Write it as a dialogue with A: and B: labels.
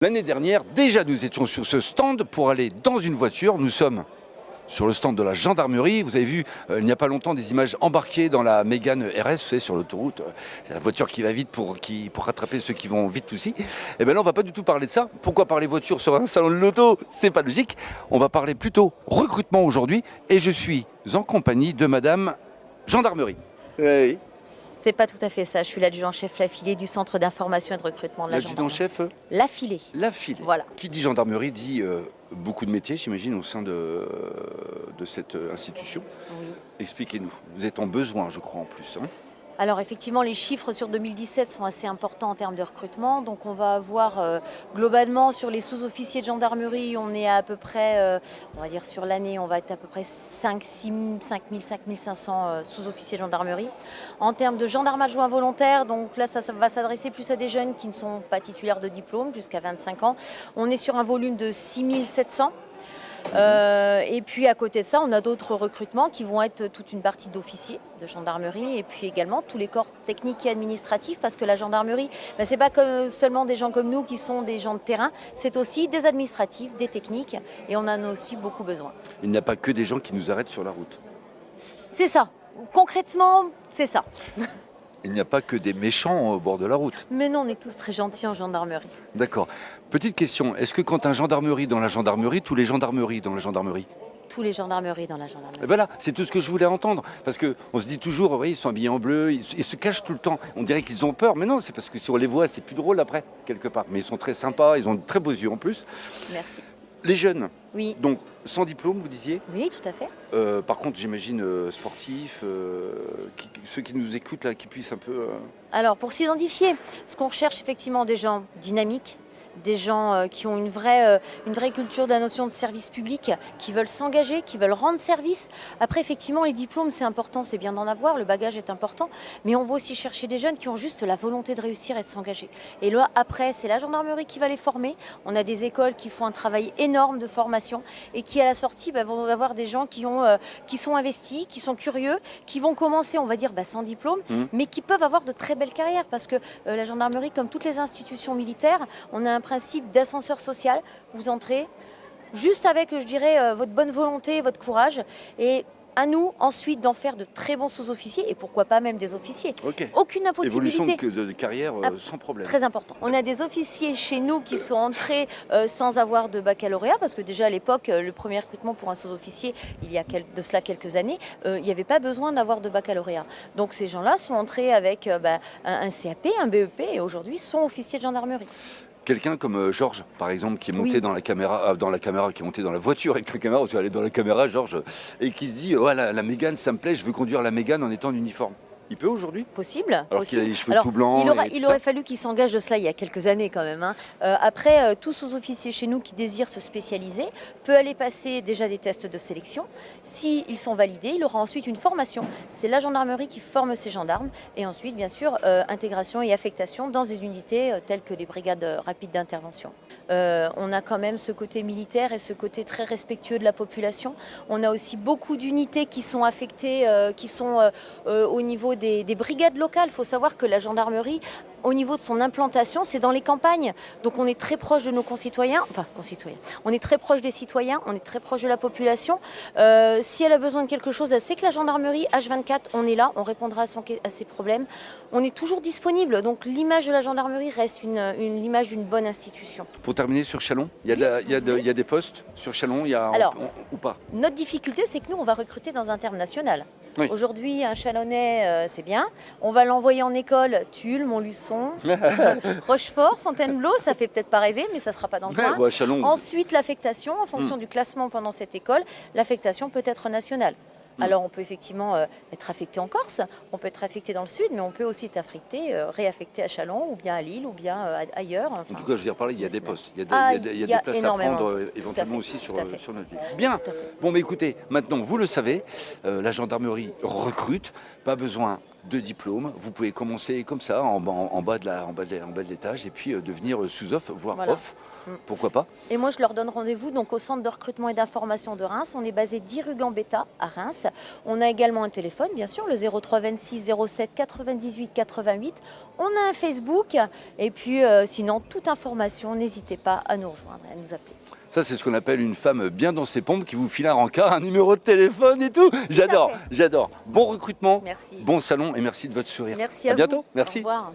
A: L'année dernière, déjà nous étions sur ce stand pour aller dans une voiture. Nous sommes sur le stand de la gendarmerie. Vous avez vu il n'y a pas longtemps des images embarquées dans la Mégane RS, vous savez, sur l'autoroute. C'est la voiture qui va vite pour rattraper ceux qui vont vite aussi. Et bien là, on va pas du tout parler de ça. Pourquoi parler voiture sur un salon de l'auto? C'est pas logique. On va parler plutôt recrutement aujourd'hui. Et je suis en compagnie de Madame Gendarmerie.
B: Oui.
C: C'est pas tout à fait ça. Je suis l'adjudant-chef Lafilé du centre d'information et de recrutement de la gendarmerie.
A: L'adjudant-chef
C: Lafilé.
A: Lafilé.
C: Voilà.
A: Qui dit gendarmerie dit beaucoup de métiers, j'imagine, au sein de cette institution.
C: Oui.
A: Expliquez-nous. Vous êtes en besoin, je crois, en plus. Hein.
C: Alors effectivement, les chiffres sur 2017 sont assez importants en termes de recrutement. Donc on va avoir globalement sur les sous-officiers de gendarmerie, on est à peu près, on va dire sur l'année, on va être à peu près 5 500 sous-officiers de gendarmerie. En termes de gendarmes adjoints volontaires, donc là ça va s'adresser plus à des jeunes qui ne sont pas titulaires de diplôme jusqu'à 25 ans. On est sur un volume de 6 700. Et puis à côté de ça, on a d'autres recrutements qui vont être toute une partie d'officiers de gendarmerie et puis également tous les corps techniques et administratifs parce que la gendarmerie, c'est pas seulement des gens comme nous qui sont des gens de terrain, c'est aussi des administratifs, des techniques et on en a aussi beaucoup besoin.
A: Il n'y a pas que des gens qui nous arrêtent sur la route.
C: C'est ça. Concrètement, c'est ça.
A: Il n'y a pas que des méchants au bord de la route.
C: Mais non, on est tous très gentils en gendarmerie.
A: D'accord. Petite question, est-ce que quand un gendarmerie dans la gendarmerie, tous les gendarmeries dans la gendarmerie?
C: Tous les gendarmeries dans la gendarmerie.
A: Et voilà, c'est tout ce que je voulais entendre. Parce qu'on se dit toujours, oui, ils sont habillés en bleu, ils se cachent tout le temps. On dirait qu'ils ont peur, mais non, c'est parce que si on les voit, c'est plus drôle après, quelque part. Mais ils sont très sympas, ils ont de très beaux yeux en plus.
C: Merci.
A: Les jeunes,
C: oui.
A: Donc sans diplôme, vous disiez?
C: Oui, tout à fait.
A: Par contre, j'imagine sportifs, ceux qui nous écoutent, là, qui puissent un peu...
C: Alors, pour s'identifier, ce qu'on recherche effectivement des gens dynamiques, des gens qui ont une vraie culture de la notion de service public, qui veulent s'engager, qui veulent rendre service. Après, effectivement, les diplômes, c'est important, c'est bien d'en avoir, le bagage est important, mais on va aussi chercher des jeunes qui ont juste la volonté de réussir et de s'engager. Et là, après, c'est la gendarmerie qui va les former. On a des écoles qui font un travail énorme de formation et qui, à la sortie, vont avoir des gens qui sont investis, qui sont curieux, qui vont commencer, on va dire, sans diplôme, mais qui peuvent avoir de très belles carrières parce que la gendarmerie, comme toutes les institutions militaires, on a un principe d'ascenseur social. Vous entrez juste avec, je dirais, votre bonne volonté, votre courage. Et à nous, ensuite, d'en faire de très bons sous-officiers et pourquoi pas même des officiers.
A: Okay.
C: Aucune impossibilité.
A: Évolution de carrière sans problème.
C: Très important. On a des officiers chez nous qui sont entrés sans avoir de baccalauréat parce que déjà à l'époque, le premier recrutement pour un sous-officier, il y a de cela quelques années, il n'y avait pas besoin d'avoir de baccalauréat. Donc ces gens-là sont entrés avec un CAP, un BEP et aujourd'hui sont officiers de gendarmerie.
A: Quelqu'un comme Georges, par exemple, qui est monté dans la caméra, qui est monté dans la voiture avec la caméra, parce qu'elle est dans la caméra, Georges, et qui se dit, oh, la Mégane, ça me plaît, je veux conduire la Mégane en étant en uniforme. Il peut aujourd'hui?
C: Possible.
A: Alors qu'il a les cheveux tout blancs.
C: Il aurait fallu qu'il s'engage de cela il y a quelques années quand même. Hein. Après, tout sous-officier chez nous qui désire se spécialiser peut aller passer déjà des tests de sélection. S'ils sont validés, il aura ensuite une formation. C'est la gendarmerie qui forme ses gendarmes. Et ensuite, bien sûr, intégration et affectation dans des unités telles que les brigades rapides d'intervention. On a quand même ce côté militaire et ce côté très respectueux de la population. On a aussi beaucoup d'unités qui sont affectées, qui sont au niveau des brigades locales. Il faut savoir que la gendarmerie, au niveau de son implantation, c'est dans les campagnes. Donc on est très proche de nos concitoyens, on est très proche des citoyens, on est très proche de la population. Si elle a besoin de quelque chose, elle sait que la gendarmerie, H24, on est là, on répondra à ses problèmes. On est toujours disponible. Donc l'image de la gendarmerie reste l'image d'une bonne institution.
A: Pour terminer sur Châlons, il y a des postes sur Châlons, ou pas?
C: Notre difficulté, c'est que nous, on va recruter dans un terme national. Oui. Aujourd'hui, un Chalonnais, c'est bien. On va l'envoyer en école, Tulle, Montluçon, Rochefort, Fontainebleau. Ça fait peut-être pas rêver, mais ça ne sera pas dans le coin. Ensuite, l'affectation, en fonction du classement pendant cette école, l'affectation peut être nationale. Alors on peut effectivement être affecté en Corse, on peut être affecté dans le sud, mais on peut aussi être réaffecté à Châlons ou bien à Lille ou bien ailleurs.
A: En tout cas, je veux dire par là, il y a des postes, il y a des places à prendre éventuellement aussi sur notre ville. Bien, bon mais écoutez, maintenant vous le savez, la gendarmerie recrute, pas besoin de diplôme. Vous pouvez commencer comme ça, en bas de l'étage, et puis devenir sous-off, voire
C: Voilà.
A: off. Pourquoi pas?
C: Et moi, je leur donne rendez-vous donc au centre de recrutement et d'information de Reims. On est basé 10 rue Gambetta à Reims. On a également un téléphone, bien sûr, le 03 26 07 98 88. On a un Facebook. Et puis, sinon, toute information, n'hésitez pas à nous rejoindre et à nous appeler.
A: Ça, c'est ce qu'on appelle une femme bien dans ses pompes qui vous file un rencard, un numéro de téléphone et tout. J'adore,
C: fait.
A: j'adore. Bon recrutement,
C: Merci.
A: bon salon et merci de votre sourire.
C: Merci à vous.
A: bientôt.
C: Au
A: Merci.
C: revoir.